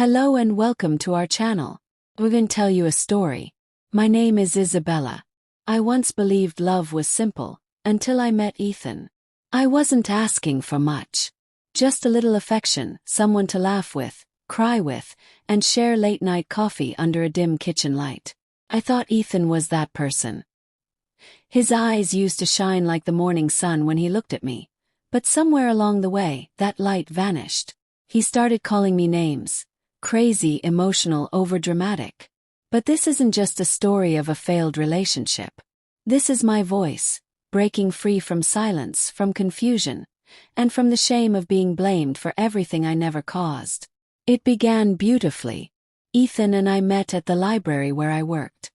Hello and welcome to our channel. We're going to tell you a story. My name is Isabella. I once believed love was simple, until I met Ethan. I wasn't asking for much. Just a little affection, someone to laugh with, cry with, and share late-night coffee under a dim kitchen light. I thought Ethan was that person. His eyes used to shine like the morning sun when he looked at me. But somewhere along the way, that light vanished. He started calling me names. Crazy, emotional, overdramatic. But this isn't just a story of a failed relationship. This is my voice, breaking free from silence, from confusion, and from the shame of being blamed for everything I never caused. It began beautifully. Ethan and I met at the library where I worked.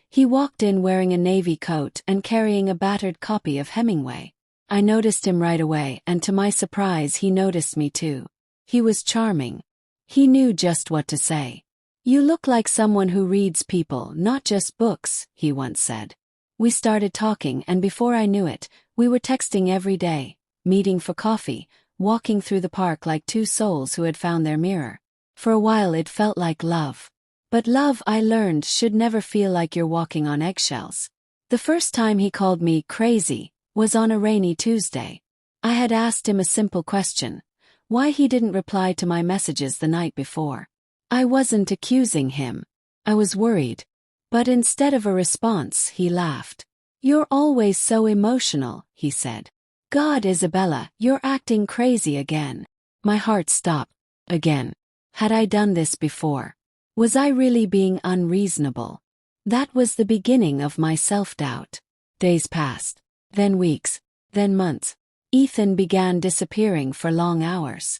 He walked in wearing a navy coat and carrying a battered copy of Hemingway. I noticed him right away, and to my surprise he noticed me too. He was charming. He knew just what to say. "You look like someone who reads people, not just books," he once said. We started talking, and before I knew it, we were texting every day, meeting for coffee, walking through the park like two souls who had found their mirror. For a while it felt like love. But love, I learned, should never feel like you're walking on eggshells. The first time he called me crazy was on a rainy Tuesday. I had asked him a simple question: why he didn't reply to my messages the night before. I wasn't accusing him. I was worried. But instead of a response, he laughed. "You're always so emotional," he said. "God, Isabella, you're acting crazy again." My heart stopped. Again. Had I done this before? Was I really being unreasonable? That was the beginning of my self-doubt. Days passed. Then weeks. Then months. Ethan began disappearing for long hours.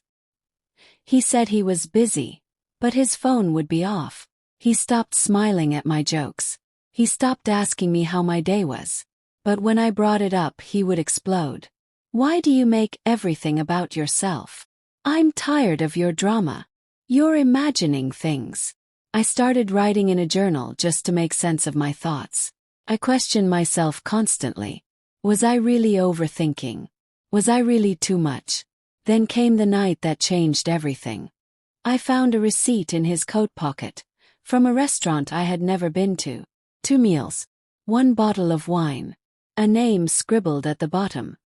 He said he was busy, but his phone would be off. He stopped smiling at my jokes. He stopped asking me how my day was. But when I brought it up, he would explode. "Why do you make everything about yourself? I'm tired of your drama. You're imagining things." I started writing in a journal just to make sense of my thoughts. I questioned myself constantly. Was I really overthinking? Was I really too much? Then came the night that changed everything. I found a receipt in his coat pocket, from a restaurant I had never been to. 2 meals. 1 bottle of wine. A name scribbled at the bottom.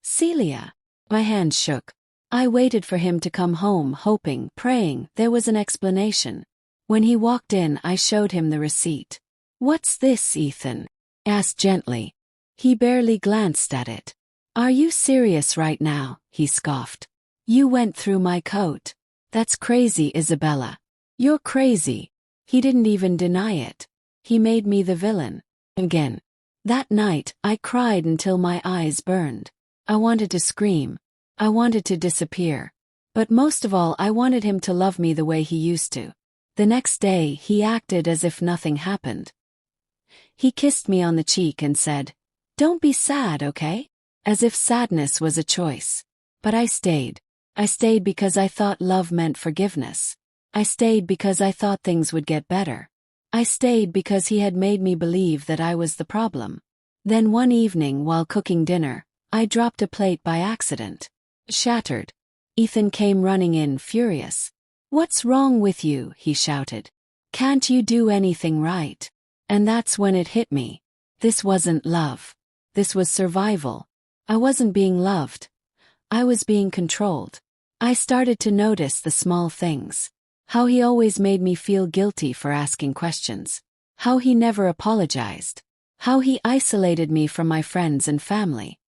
Celia. My hand shook. I waited for him to come home, hoping, praying, there was an explanation. When he walked in, I showed him the receipt. "What's this, Ethan?" asked gently. He barely glanced at it. "Are you serious right now?" he scoffed. "You went through my coat. That's crazy, Isabella. You're crazy." He didn't even deny it. He made me the villain. Again. That night, I cried until my eyes burned. I wanted to scream. I wanted to disappear. But most of all, I wanted him to love me the way he used to. The next day, he acted as if nothing happened. He kissed me on the cheek and said, "Don't be sad, okay?" As if sadness was a choice. But I stayed. I stayed because I thought love meant forgiveness. I stayed because I thought things would get better. I stayed because he had made me believe that I was the problem. Then one evening while cooking dinner, I dropped a plate by accident. Shattered. Ethan came running in, furious. "What's wrong with you?" he shouted. "Can't you do anything right?" And that's when it hit me. This wasn't love. This was survival. I wasn't being loved. I was being controlled. I started to notice the small things. How he always made me feel guilty for asking questions. How he never apologized. How he isolated me from my friends and family.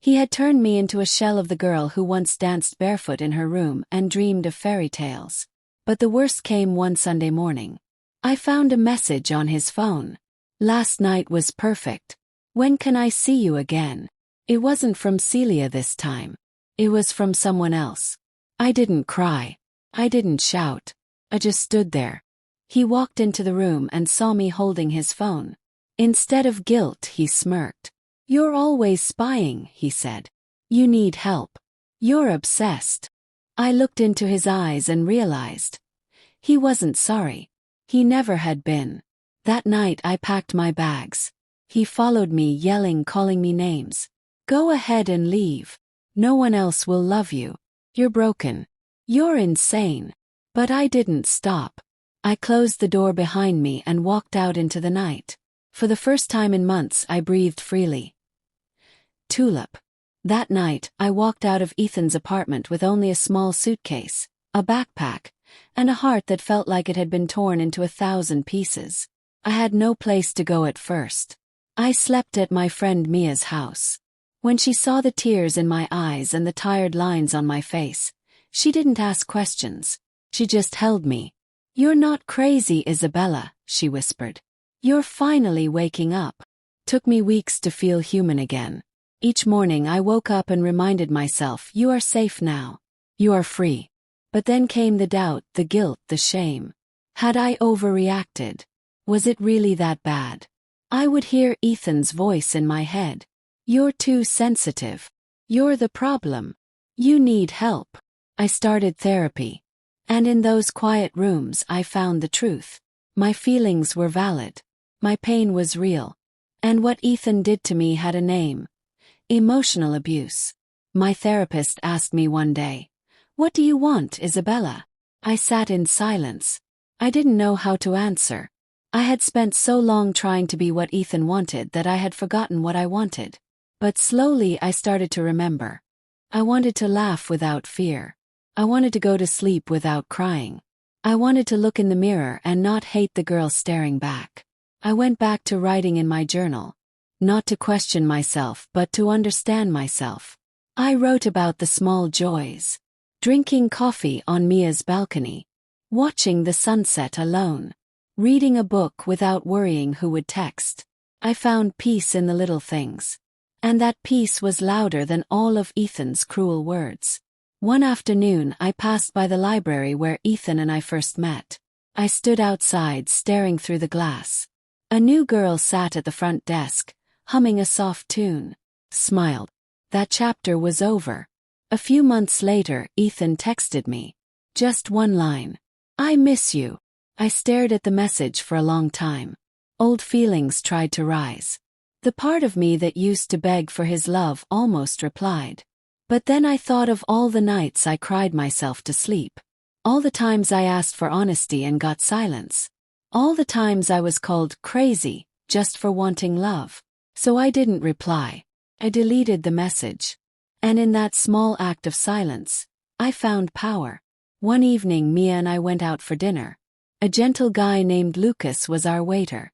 He had turned me into a shell of the girl who once danced barefoot in her room and dreamed of fairy tales. But the worst came one Sunday morning. I found a message on his phone. "Last night was perfect. When can I see you again?" It wasn't from Celia this time. It was from someone else. I didn't cry. I didn't shout. I just stood there. He walked into the room and saw me holding his phone. Instead of guilt, he smirked. "You're always spying," he said. "You need help. You're obsessed." I looked into his eyes and realized. He wasn't sorry. He never had been. That night I packed my bags. He followed me, yelling, calling me names. "Go ahead and leave. No one else will love you. You're broken. You're insane." But I didn't stop. I closed the door behind me and walked out into the night. For the first time in months, I breathed freely. Tulip. That night, I walked out of Ethan's apartment with only a small suitcase, a backpack, and a heart that felt like it had been torn into 1,000 pieces. I had no place to go at first. I slept at my friend Mia's house. When she saw the tears in my eyes and the tired lines on my face, she didn't ask questions. She just held me. "You're not crazy, Isabella," she whispered. "You're finally waking up." Took me weeks to feel human again. Each morning I woke up and reminded myself, "You are safe now. You are free." But then came the doubt, the guilt, the shame. Had I overreacted? Was it really that bad? I would hear Ethan's voice in my head. "You're too sensitive. You're the problem. You need help." I started therapy. And in those quiet rooms I found the truth. My feelings were valid. My pain was real. And what Ethan did to me had a name. Emotional abuse. My therapist asked me one day, "What do you want, Isabella?" I sat in silence. I didn't know how to answer. I had spent so long trying to be what Ethan wanted that I had forgotten what I wanted. But slowly I started to remember. I wanted to laugh without fear. I wanted to go to sleep without crying. I wanted to look in the mirror and not hate the girl staring back. I went back to writing in my journal. Not to question myself, but to understand myself. I wrote about the small joys. Drinking coffee on Mia's balcony. Watching the sunset alone. Reading a book without worrying who would text. I found peace in the little things. And that peace was louder than all of Ethan's cruel words. One afternoon I passed by the library where Ethan and I first met. I stood outside staring through the glass. A new girl sat at the front desk, humming a soft tune. Smiled. That chapter was over. A few months later, Ethan texted me. Just one line. "I miss you." I stared at the message for a long time. Old feelings tried to rise. The part of me that used to beg for his love almost replied. But then I thought of all the nights I cried myself to sleep. All the times I asked for honesty and got silence. All the times I was called crazy, just for wanting love. So I didn't reply. I deleted the message. And in that small act of silence, I found power. One evening Mia and I went out for dinner. A gentle guy named Lucas was our waiter.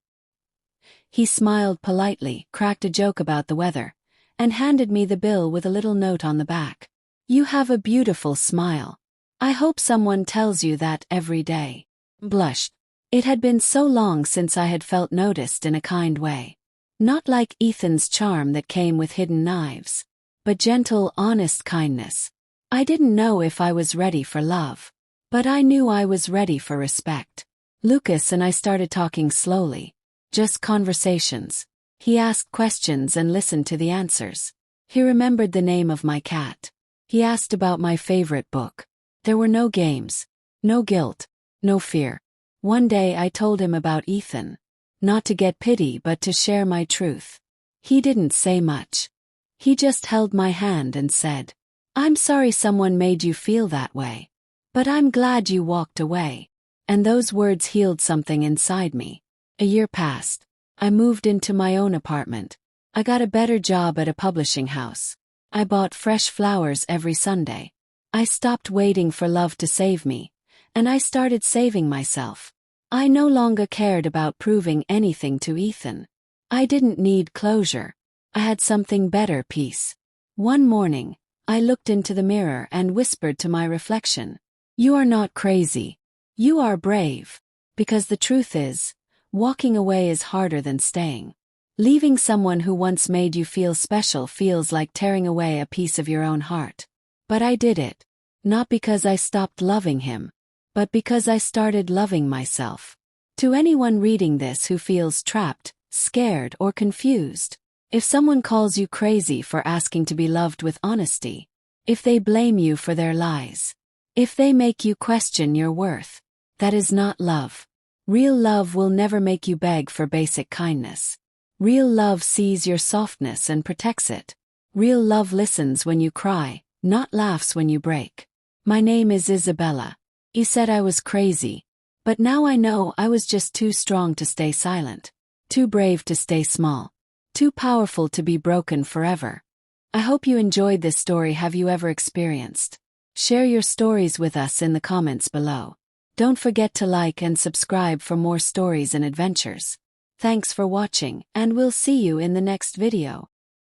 He smiled politely, cracked a joke about the weather, and handed me the bill with a little note on the back. "You have a beautiful smile. I hope someone tells you that every day." Blushed. It had been so long since I had felt noticed in a kind way. Not like Ethan's charm that came with hidden knives, but gentle, honest kindness. I didn't know if I was ready for love, but I knew I was ready for respect. Lucas and I started talking slowly. Just conversations. He asked questions and listened to the answers. He remembered the name of my cat. He asked about my favorite book. There were no games, no guilt, no fear. One day I told him about Ethan. Not to get pity but to share my truth. He didn't say much. He just held my hand and said, "I'm sorry someone made you feel that way. But I'm glad you walked away." And those words healed something inside me. A year passed. I moved into my own apartment. I got a better job at a publishing house. I bought fresh flowers every Sunday. I stopped waiting for love to save me, and I started saving myself. I no longer cared about proving anything to Ethan. I didn't need closure. I had something better, peace. One morning, I looked into the mirror and whispered to my reflection, "You are not crazy. You are brave." Because the truth is, walking away is harder than staying. Leaving someone who once made you feel special feels like tearing away a piece of your own heart. But I did it. Not because I stopped loving him, but because I started loving myself. To anyone reading this who feels trapped, scared, or confused, if someone calls you crazy for asking to be loved with honesty, if they blame you for their lies, if they make you question your worth, that is not love. Real love will never make you beg for basic kindness. Real love sees your softness and protects it. Real love listens when you cry, not laughs when you break. My name is Isabella. You said I was crazy. But now I know I was just too strong to stay silent. Too brave to stay small. Too powerful to be broken forever. I hope you enjoyed this story. Have you ever experienced? Share your stories with us in the comments below. Don't forget to like and subscribe for more stories and adventures. Thanks for watching, and we'll see you in the next video.